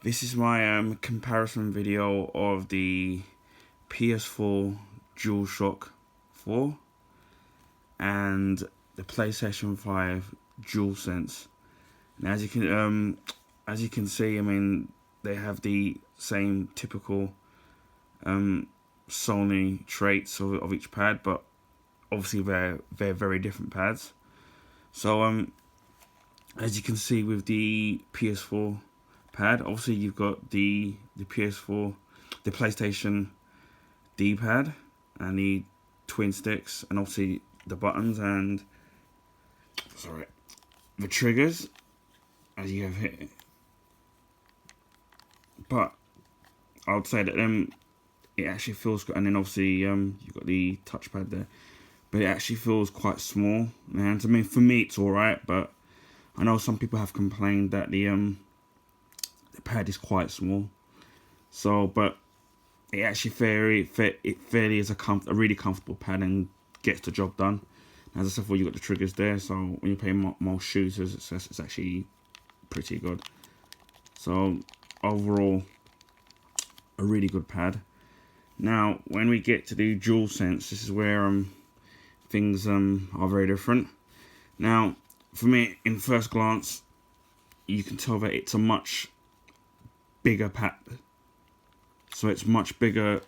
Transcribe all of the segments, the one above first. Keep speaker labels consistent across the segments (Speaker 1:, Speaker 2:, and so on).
Speaker 1: This is my comparison video of the PS4 DualShock 4 and the PlayStation 5 DualSense. And as you can see, I mean, they have the same typical Sony traits of each pad, but obviously they're very different pads. So as you can see with the PS4 pad, obviously you've got the PS4, the PlayStation D-pad and the twin sticks, and obviously the buttons and the triggers as you have hit. But I would say that it actually feels good, and then obviously you've got the touchpad there, but it actually feels quite small. And I mean, for me it's alright, but I know some people have complained that the pad is quite small. So, but it actually fairly is a really comfortable pad and gets the job done. As I said, you got the triggers there, so when you're playing most shooters, it's actually pretty good. So overall, a really good pad. Now, when we get to the DualSense, this is where things are very different. Now, for me, in first glance, you can tell that it's a much bigger pad. So it's much bigger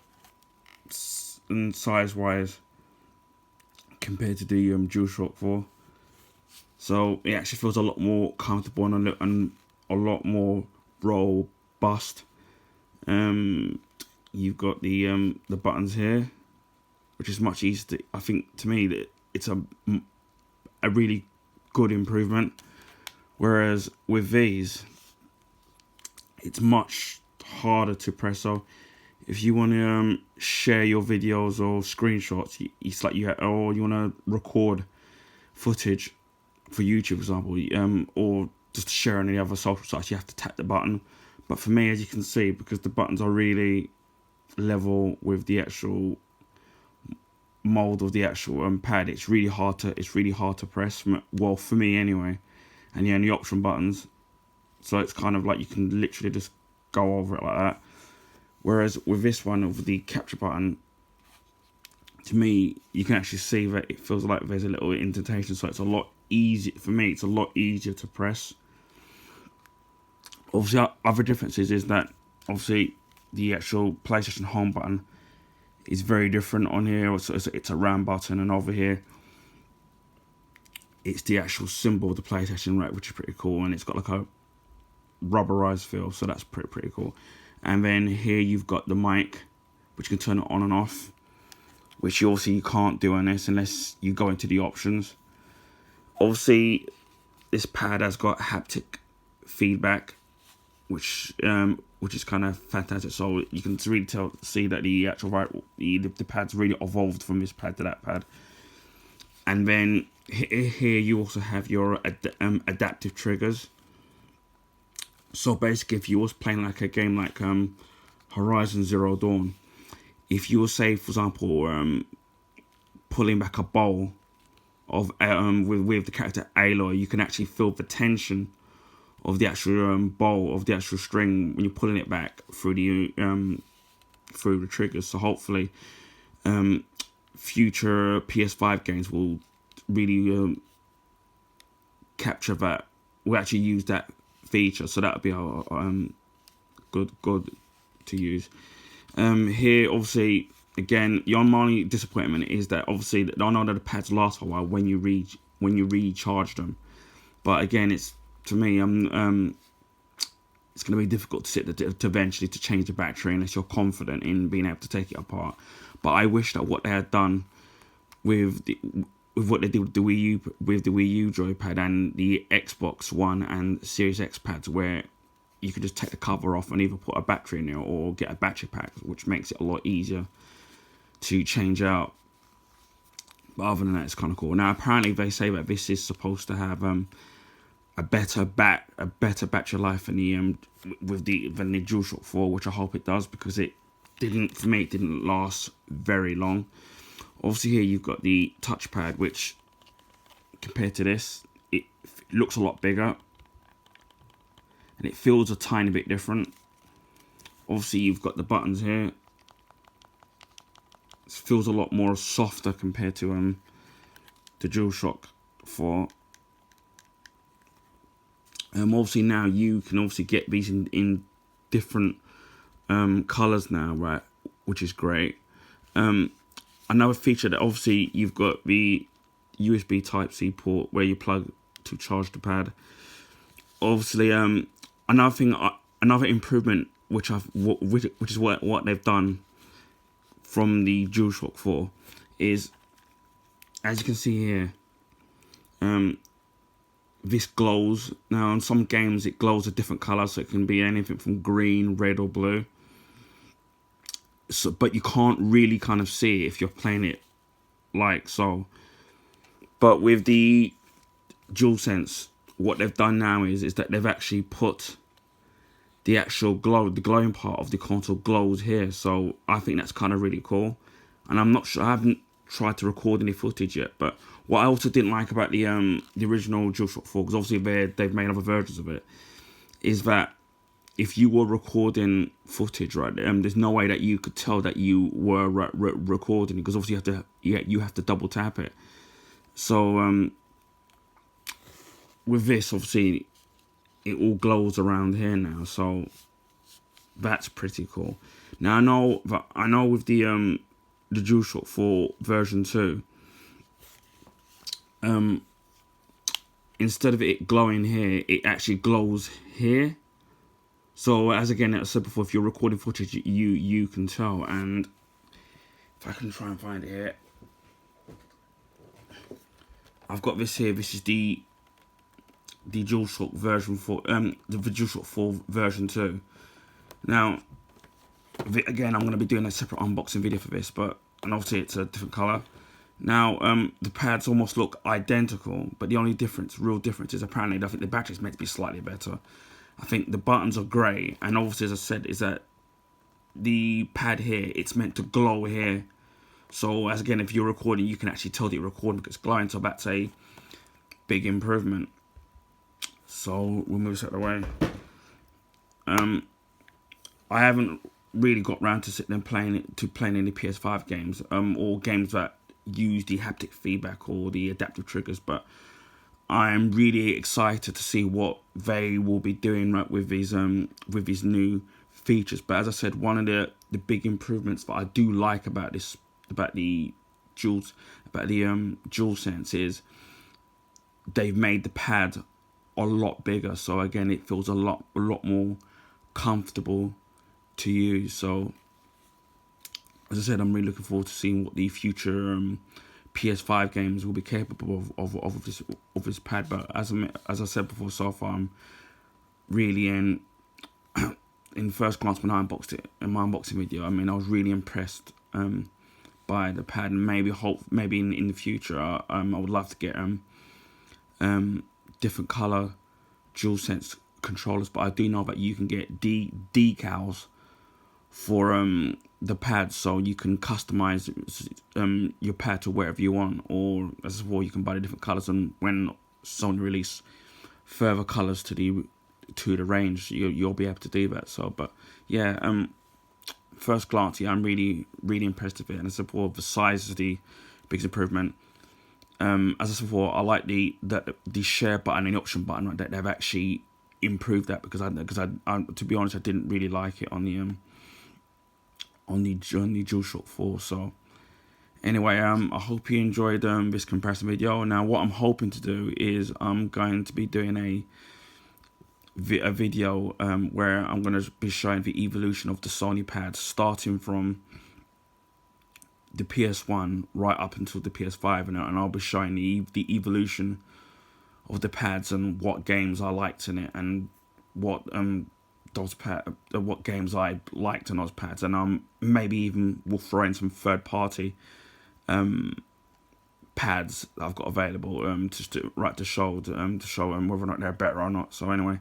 Speaker 1: in size-wise compared to the DualShock 4. So it actually feels a lot more comfortable and a lot more robust. You've got the buttons here, which is much easier. I think to me that it's a really good improvement. Whereas with these, it's much harder to press. So if you want to share your videos or screenshots, it's like you want to record footage for YouTube, for example, or just to share on any other social sites, you have to tap the button. But for me, as you can see, because the buttons are really level with the actual mold of the actual pad, it's really hard to press. Well, for me anyway. And yeah, and the option buttons, so it's kind of like you can literally just go over it like that. Whereas with this one, with the capture button, to me, you can actually see that it feels like there's a little indentation, so it's a lot easier. For me, it's a lot easier to press. Obviously, other differences is that, obviously, the actual PlayStation home button is very different on here. It's a round button, and over here, it's the actual symbol of the PlayStation, right, which is pretty cool, and it's got like a rubberized feel, so that's pretty cool. And then here you've got the mic, which you can turn it on and off, which you can't do on this unless you go into the options. Obviously, this pad has got haptic feedback, which is kind of fantastic. So you can really see that the actual the pad's really evolved from this pad to that pad. And then here you also have your adaptive triggers. So basically, if you was playing like a game like Horizon Zero Dawn, if you were, say, for example, pulling back a bow of with the character Aloy, you can actually feel the tension of the actual bow of the actual string when you're pulling it back through the triggers. So hopefully, future PS5 games will really capture that. We'll actually use that feature, so that would be good to use. Here, obviously, again, your only disappointment is that obviously I know that the pads last for a while when you recharge them, but again, it's to me it's going to be difficult to eventually to change the battery unless you're confident in being able to take it apart. But I wish that what they had done with what they did with the Wii U joypad and the Xbox One and Series X pads, where you could just take the cover off and either put a battery in there or get a battery pack, which makes it a lot easier to change out. But other than that, it's kind of cool. Now, apparently, they say that this is supposed to have a better battery life than the DualShock 4, which I hope it does, because it didn't last very long. Obviously, here you've got the touchpad, which compared to this, it looks a lot bigger and it feels a tiny bit different. Obviously, you've got the buttons here. It feels a lot more softer compared to the DualShock 4. Obviously now you can obviously get these in different colors now, right? Which is great. Another feature that obviously you've got the USB Type-C port where you plug to charge the pad. Obviously, another thing, another improvement which is what they've done from the DualShock 4 is, as you can see here, this glows. Now in some games it glows a different color, so it can be anything from green, red or blue. So, but you can't really kind of see it if you're playing it like so. But with the DualSense, what they've done now is that they've actually put the actual the glowing part of the console glows here. So I think that's kind of really cool. And I'm not sure, I haven't tried to record any footage yet, but what I also didn't like about the original DualShock 4, because obviously they've made other versions of it, is that if you were recording footage, right, there's no way that you could tell that you were recording, because obviously you have to double tap it. So with this, obviously, it all glows around here now, so that's pretty cool. Now I know with the DualShock 4 version 2, instead of it glowing here, it actually glows here. So as I said before, if you're recording footage, you can tell. And if I can try and find it here, I've got this here. This is the DualShock version 4, the DualShock 4 version 2. Now, again, I'm going to be doing a separate unboxing video for this, and obviously it's a different color. Now, the pads almost look identical, but the only real difference is apparently I think the battery's meant to be slightly better. I think the buttons are grey, and obviously, as I said, is that the pad here, it's meant to glow here. So, as again, if you're recording, you can actually tell that you're recording because it's glowing. So that's a big improvement. So we'll move this out of the way. I haven't really got round to sitting and playing any PS5 games, or games that use the haptic feedback or the adaptive triggers, but I'm really excited to see what they will be doing right with these new features. But as I said, one of the big improvements that I do like about the DualSense is they've made the pad a lot bigger. So again, it feels a lot more comfortable to use. So as I said, I'm really looking forward to seeing what the future PS5 games will be capable of this pad. But as I said before, so far I'm really in first glance when I unboxed it in my unboxing video. I mean, I was really impressed by the pad, and maybe in the future I would love to get different color DualSense controllers. But I do know that you can get decals for the pad, so you can customize your pad to wherever you want, or as well you can buy the different colors, and when Sony release further colors to the range, you'll be able to do that. So, but yeah, first glance, yeah, I'm really impressed with it, and I support the size is the biggest improvement. As I said before, I like the share button and the option button, right, that they've actually improved that, because I to be honest, I didn't really like it on the DualShock 4. So anyway, I hope you enjoyed this comparison video. Now what I'm hoping to do is I'm going to be doing a video where I'm going to be showing the evolution of the Sony pads, starting from the PS1 right up until the PS5, and I'll be showing the evolution of the pads and what games I liked in it, and what what games I liked on those pads, and maybe even we'll throw in some third-party pads that I've got available to show whether or not they're better or not. So anyway,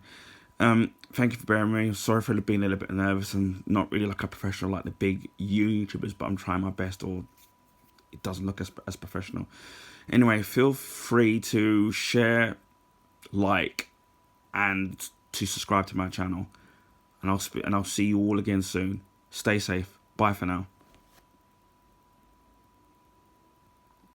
Speaker 1: thank you for bearing with me. Sorry for being a little bit nervous and not really like a professional like the big YouTubers, but I'm trying my best, or it doesn't look as professional. Anyway, feel free to share, like, and to subscribe to my channel. and I'll see you all again soon. Stay safe. Bye for now.